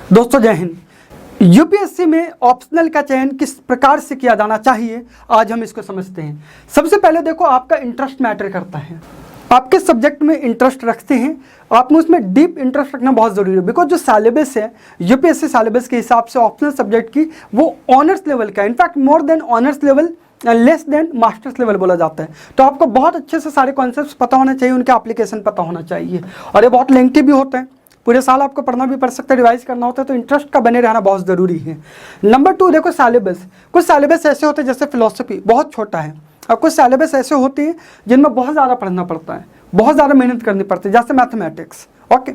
दोस्तों जय हिंद। यूपीएससी में ऑप्शनल का चयन किस प्रकार से किया जाना चाहिए, आज हम इसको समझते हैं। सबसे पहले देखो, आपका इंटरेस्ट मैटर करता है। आप किस सब्जेक्ट में इंटरेस्ट रखते हैं, आपने उसमें डीप इंटरेस्ट रखना बहुत ज़रूरी है। बिकॉज जो सिलेबस है यूपीएससी सिलेबस के हिसाब से ऑप्शनल सब्जेक्ट की वो ऑनर्स लेवल का, in fact more than honours level, less than masters level बोला जाता है। तो आपको बहुत अच्छे से सारे कॉन्सेप्ट्स पता होना चाहिए, उनके एप्लीकेशन पता होना चाहिए, और ये बहुत लेंथी भी होते हैं। पूरे साल आपको पढ़ना भी पड़ सकता है, रिवाइज करना होता है, तो इंटरेस्ट का बने रहना बहुत ज़रूरी है। नंबर 2 देखो, सिलेबस। कुछ सिलेबस ऐसे होते हैं जैसे फिलोसफी बहुत छोटा है, और कुछ सिलेबस ऐसे होते हैं जिनमें बहुत ज़्यादा पढ़ना पड़ता है, बहुत ज़्यादा मेहनत करनी पड़ती है, जैसे मैथमेटिक्स, ओके,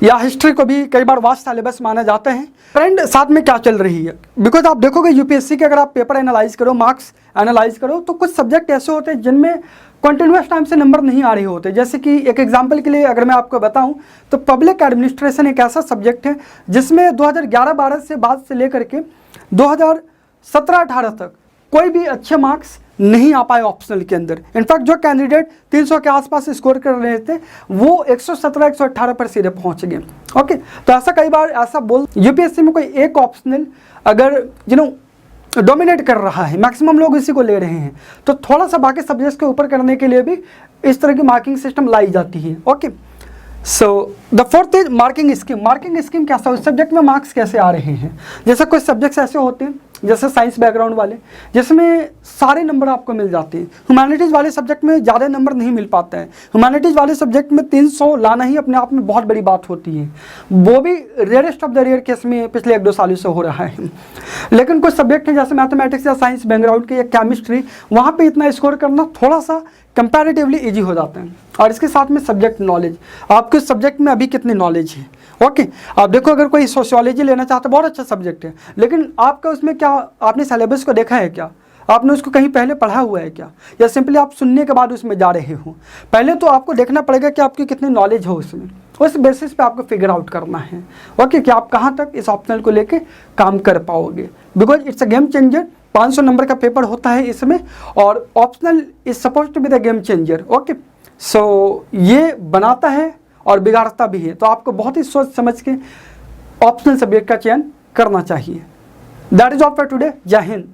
या हिस्ट्री को भी कई बार वास्ट सिलेबस माना जाता है। ट्रेंड साथ में क्या चल रही है, बिकॉज आप देखोगे यूपीएससी के अगर आप पेपर एनालाइज करो, मार्क्स एनालाइज करो, तो कुछ सब्जेक्ट ऐसे होते हैं जिनमें कंटिन्यूस टाइम से नंबर नहीं आ रहे होते। जैसे कि एक एग्जांपल के लिए अगर मैं आपको बताऊं तो पब्लिक एडमिनिस्ट्रेशन एक ऐसा सब्जेक्ट है जिसमें 2011-12 से बाद से लेकर के 2017-18 तक कोई भी अच्छे मार्क्स नहीं आ पाए ऑप्शनल के अंदर। इनफैक्ट जो कैंडिडेट 300 के आसपास स्कोर कर रहे थे वो 117-118 पर सीधे पहुंच गए। ओके, तो ऐसा कई बार ऐसा बोल यूपीएससी में कोई एक ऑप्शनल अगर डोमिनेट कर रहा है, मैक्सिमम लोग इसी को ले रहे हैं, तो थोड़ा सा बाकी सब्जेक्ट्स के ऊपर करने के लिए भी इस तरह की मार्किंग सिस्टम लाई जाती है। Okay, so the fourth is marking scheme. Marking scheme कैसा, उस सब्जेक्ट में मार्क्स कैसे आ रहे हैं। जैसे कुछ सब्जेक्ट्स ऐसे होते हैं जैसे साइंस बैकग्राउंड वाले, जिसमें सारे नंबर आपको मिल जाते हैं। ह्यूमैनिटीज़ वाले सब्जेक्ट में ज़्यादा नंबर नहीं मिल पाता है। ह्यूमैनिटीज़ वाले सब्जेक्ट में 300 लाना ही अपने आप में बहुत बड़ी बात होती है, वो भी rarest of the rare case में पिछले 1-2 सालों से हो रहा है। लेकिन कुछ सब्जेक्ट हैं जैसे मैथमेटिक्स या साइंस बैकग्राउंड के या केमिस्ट्री, वहाँ पर इतना स्कोर करना थोड़ा सा कंपैरेटिवली ईजी हो जाता है। और इसके साथ में सब्जेक्ट नॉलेज, आपके सब्जेक्ट में अभी कितनी नॉलेज है। ओके, आप देखो अगर कोई सोशियोलॉजी लेना चाहता है, बहुत अच्छा सब्जेक्ट है, लेकिन आपका उसमें क्या, आपने सिलेबस को देखा है क्या, आपने उसको कहीं पहले पढ़ा हुआ है क्या, या सिंपली आप सुनने के बाद उसमें जा रहे हो। पहले तो आपको देखना पड़ेगा कि आपकी कितनी नॉलेज हो उसमें, उस बेसिस पे आपको फिगर आउट करना है। ओके, कि आप कहाँ तक इस ऑप्शनल को लेके काम कर पाओगे, because it's a game changer. 500 number का पेपर होता है इसमें, और optional is suppose to be the game changer. Okay, so ये बनाता है और बिगाड़ता भी है, तो आपको बहुत ही सोच समझ के ऑप्शनल सब्जेक्ट का चयन करना चाहिए। That is all for today. जय हिंद।